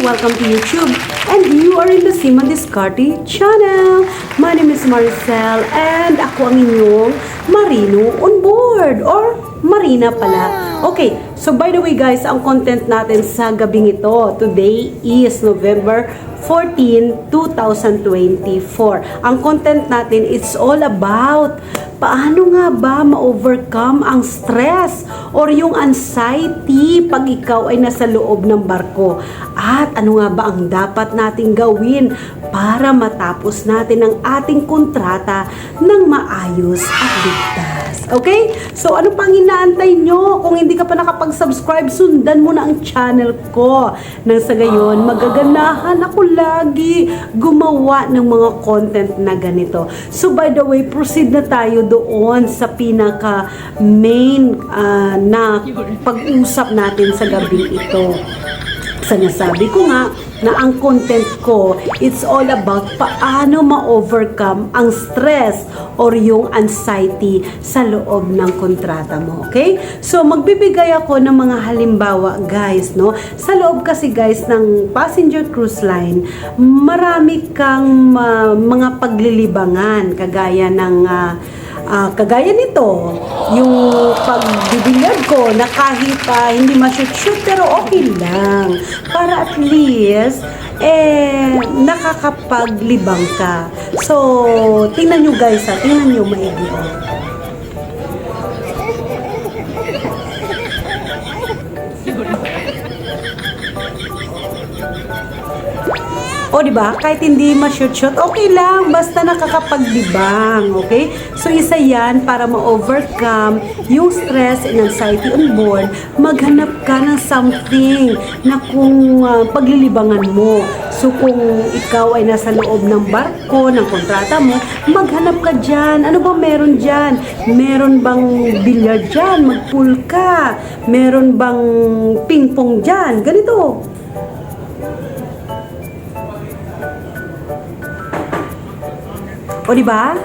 welcome to YouTube. And you are in the Sima Discarte channel. My name is Maricel and ako ang inyong Marino on board or Marina pala. Okay, so by the way guys, ang content natin sa gabing ito, today is November 14, 2024. Ang content natin, it's all about paano nga ba ma-overcome ang stress or yung anxiety pag ikaw ay nasa loob ng barko? At ano nga ba ang dapat nating gawin para matapos natin ang ating kontrata ng maayos at ligtas? Okay? So ano pang inaantay nyo? Kung hindi ka pa nakapag-subscribe, sundan mo na ang channel ko. Nang sa gayon, magaganahan ako lagi gumawa ng mga content na ganito. So by the way, proceed na tayo doon sa pinaka main na pag-usap natin sa gabi ito. Sinasabi ko nga na ang content ko, it's all about paano ma-overcome ang stress or yung anxiety sa loob ng kontrata mo. Okay? So, magbibigay ako ng mga halimbawa, guys, no? Sa loob kasi, guys, ng passenger cruise line, marami kang mga paglilibangan, kagaya nito, yung pagbibilyag ko na kahit hindi ma-shoot pero okay lang. Para at least, nakakapaglibang ka. So, tingnan nyo guys tingnan nyo maigi. O diba, kahit hindi ma-shoot, okay lang, basta nakakapaglibang, okay? So isa yan para ma-overcome yung stress and anxiety on board, maghanap ka ng something na kung paglilibangan mo. So kung ikaw ay nasa loob ng barko, ng kontrata mo, maghanap ka dyan. Ano ba meron dyan? Meron bang billiard dyan? Mag-pool ka. Meron bang ping-pong dyan? Ganito. O diba?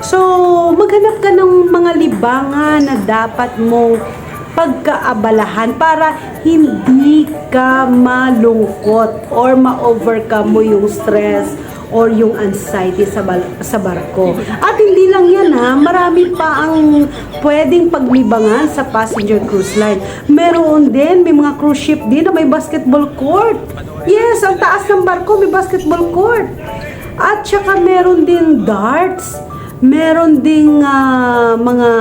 So, maghanap ka ng mga libangan na dapat mong pagkaabalahan para hindi ka malungkot or ma-overcome mo yung stress or yung anxiety sa barko. At hindi lang yan marami pa ang pwedeng paglibangan sa passenger cruise line. Meron din, may mga cruise ship din na may basketball court. Yes, ang taas ng barko may basketball court. At saka meron ding darts, meron ding mga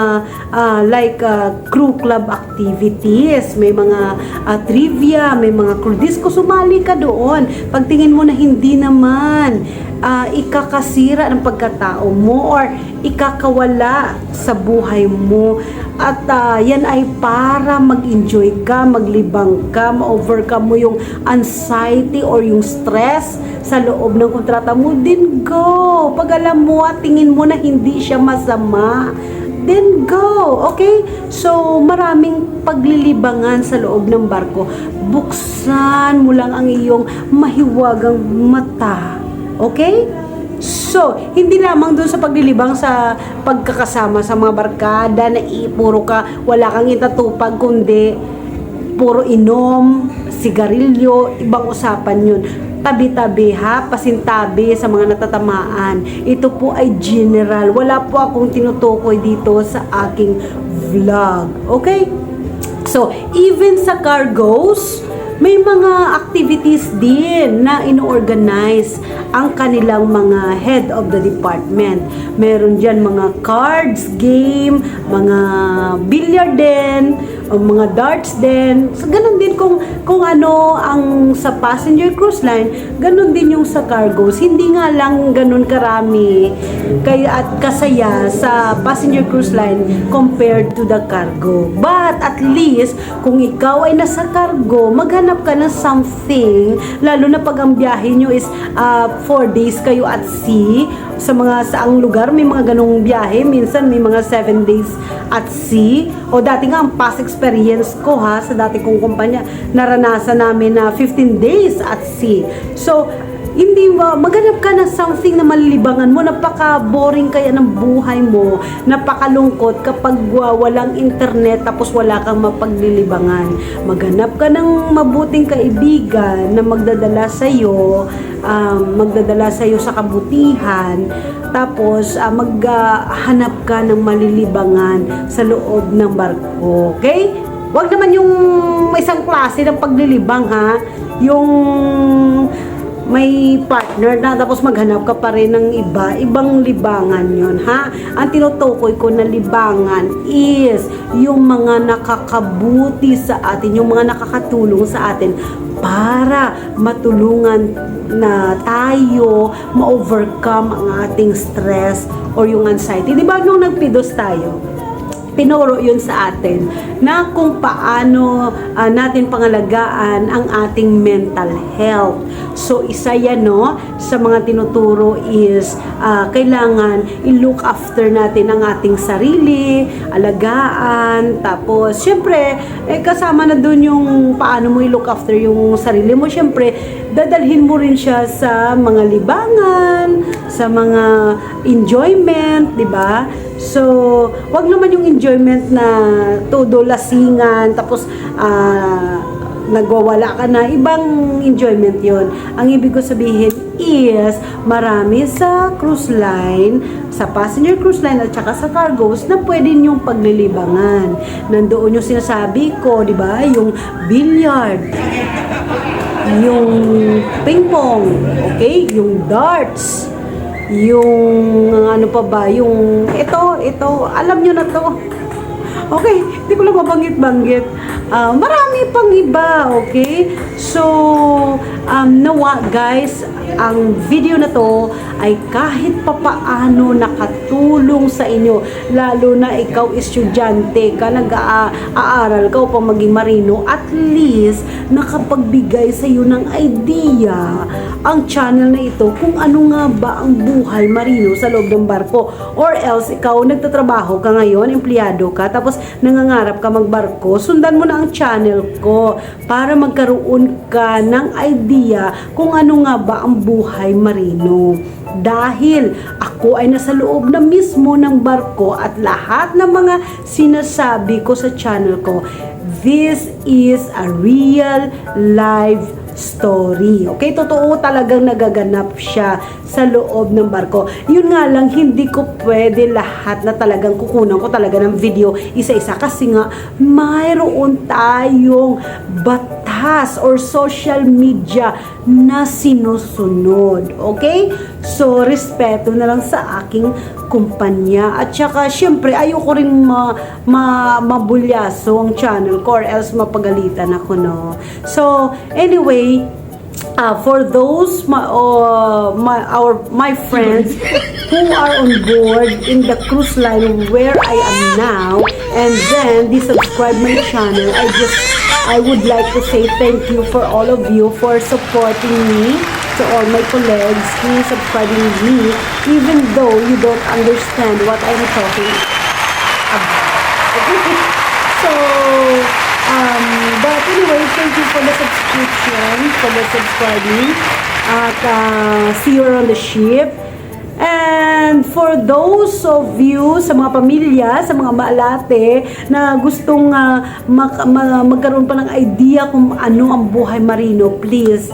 crew club activities, may mga trivia, may mga crew disco, sumali ka doon. Pagtingin mo na hindi naman ikakasira ng pagkatao mo or ikakawala sa buhay mo. At yan ay para mag-enjoy ka, maglibang ka, ma-overcome mo yung anxiety or yung stress sa loob ng kontrata mo. Then go! Pag alam mo at tingin mo na hindi siya masama, then go! Okay? So, maraming paglilibangan sa loob ng barko. Buksan mo lang ang iyong mahiwagang mata. Okay? So, hindi lamang doon sa paglilibang sa pagkakasama sa mga barkada na puro ka, wala kang itatupag, kundi puro inom, sigarilyo, ibang usapan yun. Tabi-tabi pasintabi sa mga natatamaan. Ito po ay general. Wala po akong tinutukoy dito sa aking vlog. Okay? So, even sa cargoes, may mga activities din na ino-organize ang kanilang mga head of the department. Meron dyan mga cards, game, mga billiard din, mga darts din. So, ganun din kung ano ang sa passenger cruise line, ganun din yung sa cargoes. Hindi nga lang ganun karami at kasaya sa passenger cruise line compared to the cargo. But at least, kung ikaw ay nasa cargo, maghanap ka ng something, lalo na pag ang biyahe nyo is 4 days kayo at sea. Sa mga saang lugar, may mga ganong biyahe. Minsan, may mga 7 days at sea. O dati nga, ang past experience ko sa dati kong kumpanya, naranasan namin na 15 days at sea. So, hindi ba, maghanap ka ng something na malilibangan mo. Napaka-boring kaya ng buhay mo, napakalungkot kapag walang internet tapos wala kang mapaglilibangan. Maghanap ka ng mabuting kaibigan na magdadala sa'yo sa kabutihan, tapos maghanap ka ng malilibangan sa loob ng barko. Okay? Wag naman yung isang klase ng paglilibang, ha? Yung may partner na tapos maghanap ka pa rin ng ibang libangan yon, ha? Ang tinutukoy ko na libangan is yung mga nakakabuti sa atin, yung mga nakakatulong sa atin para matulungan na tayo ma-overcome ang ating stress or yung anxiety. Di ba nung nagpidos tayo, tinuro yun sa atin na kung paano natin pangalagaan ang ating mental health. So, isa yan, no, sa mga tinuturo is kailangan i-look after natin ang ating sarili, alagaan, tapos, syempre, kasama na dun yung paano mo i-look after yung sarili mo. Syempre, dadalhin mo rin siya sa mga libangan, sa mga enjoyment, di ba? So, wag naman yung enjoyment na todo lasingan, tapos nagwawala ka na, ibang enjoyment yon. Ang ibig ko sabihin is, marami sa cruise line, sa passenger cruise line at saka sa cargoes na pwede niyong paglilibangan. Nandoon yung sinasabi ko, di ba? Yung billiard, yung ping pong, okay? Yung darts, yung ano pa ba, yung ito, alam nyo na to. Okay, hindi ko lang mabanggit-banggit. Marami pang iba, okay? So, nawa guys, ang video na to ay kahit papaano nakatulong sa inyo, lalo na ikaw estudyante ka, nag-aaral ka upang maging marino, at least nakapagbigay sa iyo ng idea ang channel na ito kung ano nga ba ang buhay marino sa loob ng barko. Or else, ikaw nagtatrabaho ka ngayon, empleyado ka, tapos nangangarap ka magbarko, sundan mo na ang channel ko para magkaroon ka ng idea kung ano nga ba ang buhay marino. Dahil ako ay nasa loob na mismo ng barko at lahat ng mga sinasabi ko sa channel ko, this is a real life story. Okay? Totoo talagang nagaganap siya sa loob ng barko. Yun nga lang, hindi ko pwede lahat na talagang kukunan ko talaga ng video isa-isa kasi nga mayroon tayong batas or social media na sinusunod. Okay? So, respeto na lang sa aking kumpanya. At saka, syempre, ayoko rin mabulyaso ang channel ko or else mapagalitan ako, no? So, anyway, for those my friends who are on board in the cruise line where I am now, and then they subscribe my channel, I would like to say thank you for all of you for supporting me, to all my colleagues who subscribing me, even though you don't understand what I'm talking about. Okay? So, but anyway, thank you for the subscription, for the subscribing, at see you on the ship. And for those of you sa mga pamilya, sa mga maalate na gustong magkaroon pa ng idea kung ano ang buhay marino, please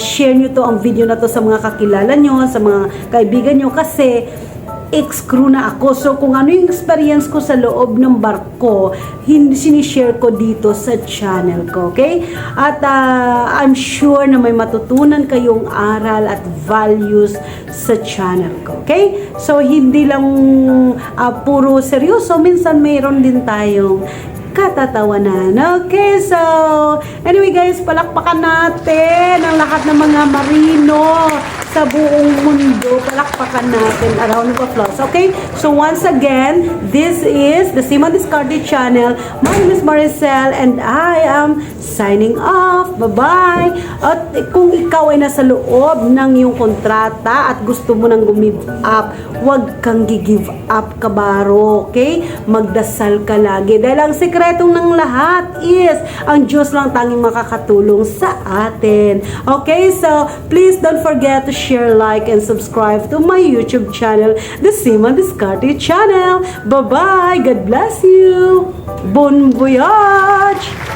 share nyo to, ang video na to, sa mga kakilala nyo, sa mga kaibigan nyo, kasi ex-crew na ako. So, kung ano yung experience ko sa loob ng barko, sinishare ko dito sa channel ko, okay? At I'm sure na may matutunan kayong aral at values sa channel ko, okay? So, hindi lang puro seryoso. Minsan mayroon din tayong katatawanan. Okay, so anyway guys, palakpakan natin ang lahat ng mga marino sa buong mundo. Palakpakan natin. A round of applause. Okay? So once again, this is the Sima Discarded channel. My name is Maricel and I am signing off. Bye-bye! At kung ikaw ay nasa loob ng iyong kontrata at gusto mo nang give up, huwag kang gi-give up, kabaro. Okay? Magdasal ka lagi. Dahil ang sekretong ng lahat is ang Diyos lang tanging makakatulong sa atin. Okay? So, please don't forget to share, like, and subscribe to my YouTube channel, the Sima Discarded channel. Bye-bye! God bless you! Bon voyage!